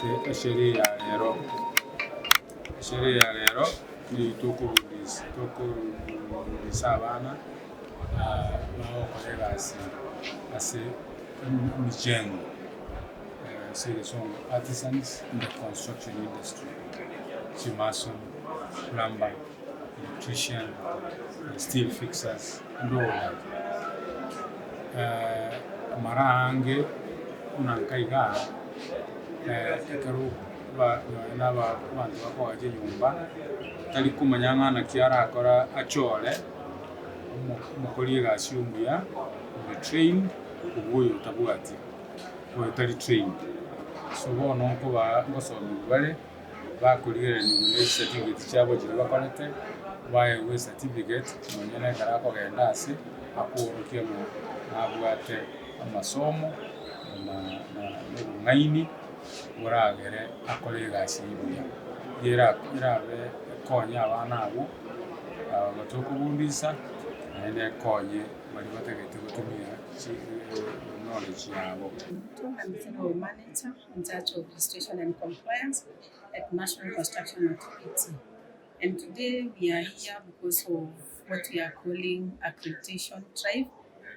Sheria ya lero ni tukurudisa abana bakolela asi mijengo, artisans in the construction industry, mason, plumber, electrician, steel fixers, and all that. Marange unankaiga ekaru na bantu bakoaje nyumba tali kumanyanga na kiara akora achole mukoli gasi umuya train ubuyo tabwati ko tali train so bono ko ba ngosomi bale bakolire ni certificate cyabo jira bakonete baye we certificate manyana karako genda asi akurukiye mu abwate amasomo na ngaini uragere akole gasi ibuya irabe konya abana abo batokubundisa ene konye bali bategete gutumira knowledge yabo. I'm the manager in charge of registration and compliance at National Construction Authority. And today we are here because of what we are calling accreditation drive.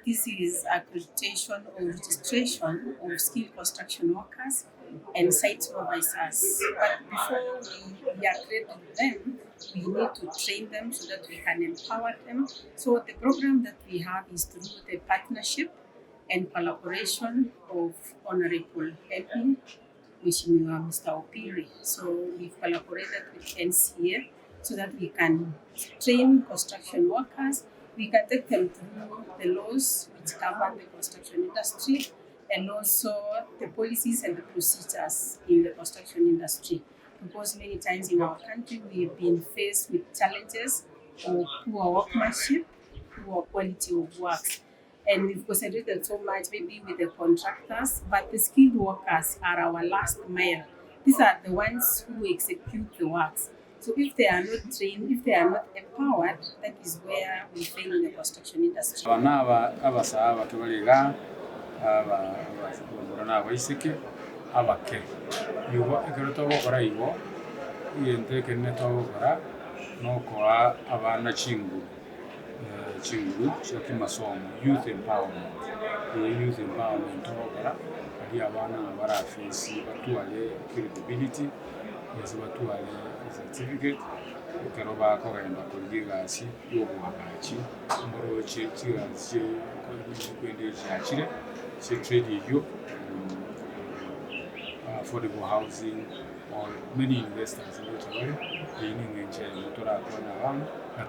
This is accreditation or registration of skilled construction workers and site supervisors. But before we accredit them, we need to train them so that we can empower them. So the program that we have is through the partnership and collaboration of Honorable MP, Mr. Obiri. So we've collaborated with NCA so that we can train construction workers. We can take them through the laws which govern the construction industry and also the policies and the procedures in the construction industry. Because many times in our country we've been faced with challenges of poor workmanship, poor quality of work. And we've concentrated so much maybe with the contractors, but the skilled workers are our last mile. These are the ones who execute the works. So if they are not trained, if they are not empowered, that is where we fail in the construction industry. Abasaba kibaliga aba isike abake yuba ekeroto gukora ibo yente keneto gukora noko abana chinguru cyaki masomo youth empowerment gukora ari abana barafisi batuale credibility batuale certificate ukero bakogenda kurigasi y'obwagachi mboro cy'ikirazi kwende cyakire trade you affordable housing or many investors in the NCA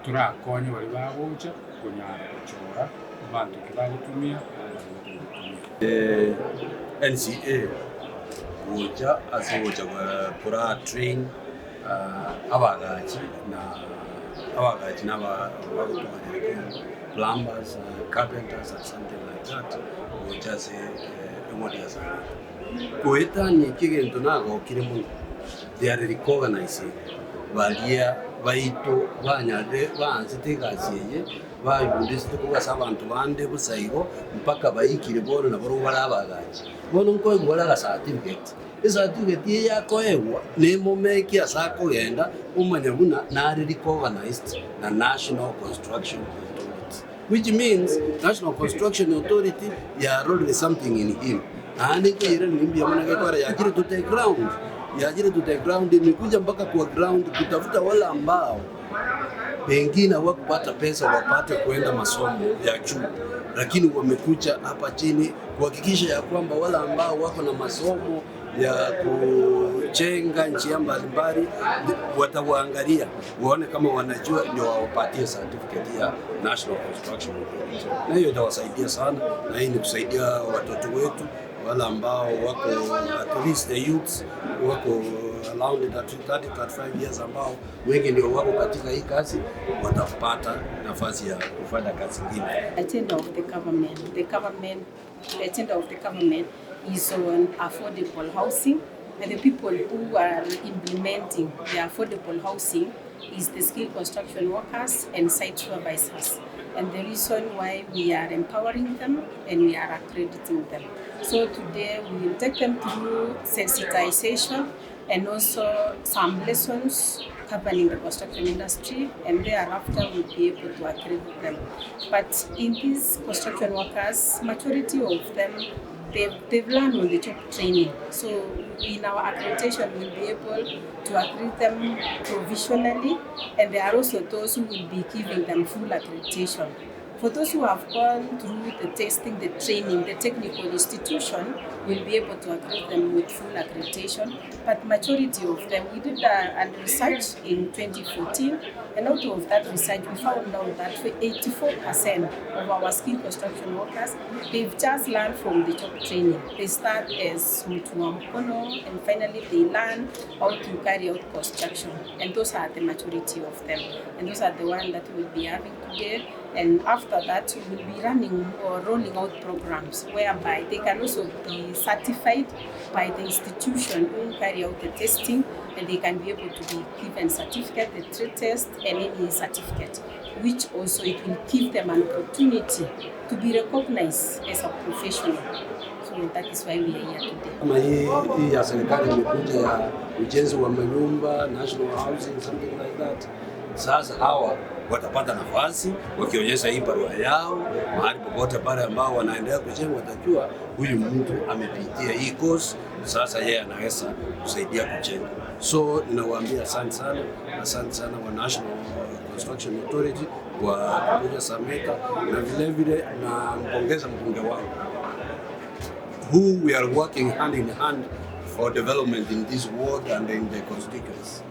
turakonye bari baboja kunyara kuchora abantu kibagutumia NCA uja azoja kura train abagaji n'abagutumanya plumbers, carpenters and something like that. We just models. Kueta ni kigento nago kirimu. They are recognizing balia baito banyade banzitekaziye bayundiste kuba abantu bande busairo mpaka bayikire bono na boru barabagaji. Bono nko gora certificate. Certificate yako ewa nemo meki asako yenda umanya buna na recognized na National Construction Authority, which means National Construction Authority ya already something in him. Ani kile nimbia mwana kwa yakire to take ground ni kuja mpaka kwa ground kutafuta wale ambao pengine hawakupata pesa wapate kuenda masomo ya juu, lakini wamekuja hapa chini kuhakikisha ya kwamba wale ambao wako na masomo ya kujenga nchi mbalimbali watawaangalia waone kama wanajua ndio wawapatie certificate ya National Construction Authority. Na hiyo itawasaidia sana, na hii ni kusaidia watoto wetu wale ambao wako at least the youths wako around 30-35 years ambao wengi ndio wako katika hii kazi watapata nafasi ya kufanya kazi nyingine. Agenda of the government is on affordable housing, and the people who are implementing the affordable housing is the skilled construction workers and site supervisors. and the reason why we are empowering them and we are accrediting them. So today we will take them through sensitization and also some lessons happening in the construction industry, and thereafter we'll be able to accredit them. But in these construction workers, majority of them, they've learned on the job training. So in our accreditation, we'll be able to accredit them provisionally, and there are also those who will be giving them full accreditation. For those who have gone through the testing, the training, the technical institution, will be able to accredit them with full accreditation. But majority of them, we did a research in 2014, and out of that research, we found out that for 84% of our skilled construction workers, they've just learned from the job training. They start as mtuamkono, and finally they learn how to carry out construction. And those are the majority of them. And those are the ones that we'll be having today. And after that, we will be running or rolling out programs whereby they can also be certified by the institution who carry out the testing, and they can be able to be given certificate, the trade test, and any certificate, which also it will give them an opportunity to be recognized as a professional. So that is why we are here today. Kama hii ya serikali imekuja ya ujenzi wa manyumba, national housing, something like that. Sasa hawa watapata nafasi wakionyesha hii barua yao mahali popote pale ambao wanaendelea kujenga, watajua huyu mtu amepitia hii course, sasa yeye anaweza kusaidia kujenga. So ninawaambia asante sana wa National Construction Authority kwa kuja Sameta, na vile vile na mpongeza mbunge wangu who we are working hand in hand for development in this ward and in the constituency.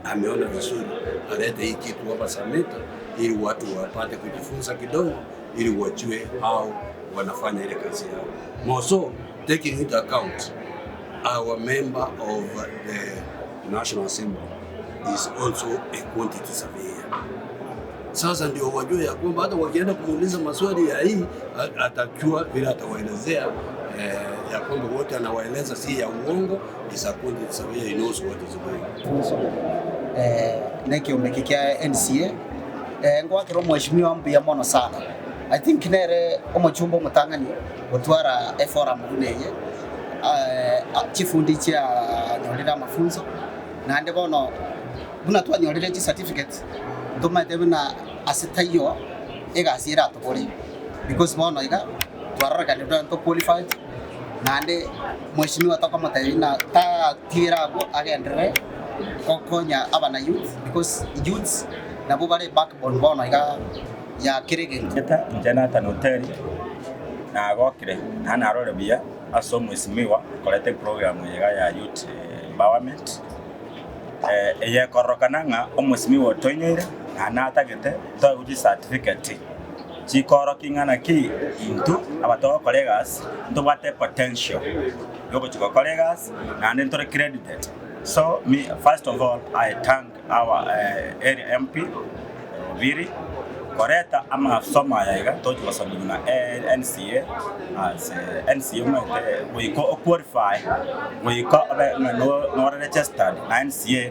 Ameona vizuri alete hii kitu hapa Sameta ili watu wapate kujifunza kidogo, ili wajue how wanafanya ile kazi yao. More so, taking into account our member of the National Assembly is also a quantity surveyor. Sasa ndio wajue ya kwamba hata wakienda kumuuliza maswali ya hii atajua vile atawaelezea ya kwamba wote anawaeleza si ya uongo, is a quantity surveyor, he knows what is going. Neki umekikia NCA ngwa kiro mheshimiwa mbia mono sana. I think nere omochumbo mutangani gutwara efora muneye chifundi cha nyolera mafunzo na ande bono buna twa nyolera chi certificate ndomate buna asitayo ega sira tokori because mono iga twara ka ndo to qualified na ande mheshimiwa tokamata na ta tira go agendere kokonya abana youth, because youths na bubale backbone bono iga ya kirege njana tanoteri na gokire hana arore bia asomo isimiwa kolete program yega ya youth empowerment eye korokananga omwisimiwa toinyoira na natagete to uji certificate chikoro kingana ki into abato colleagues ndo bate potential yoko chiko colleagues and then to credited. So me, first of all, I thank our area MP, Obiri, Koreta, ama soma yaiga, toji wasabu na NCA, as NCA we qualify, we no registered, NCA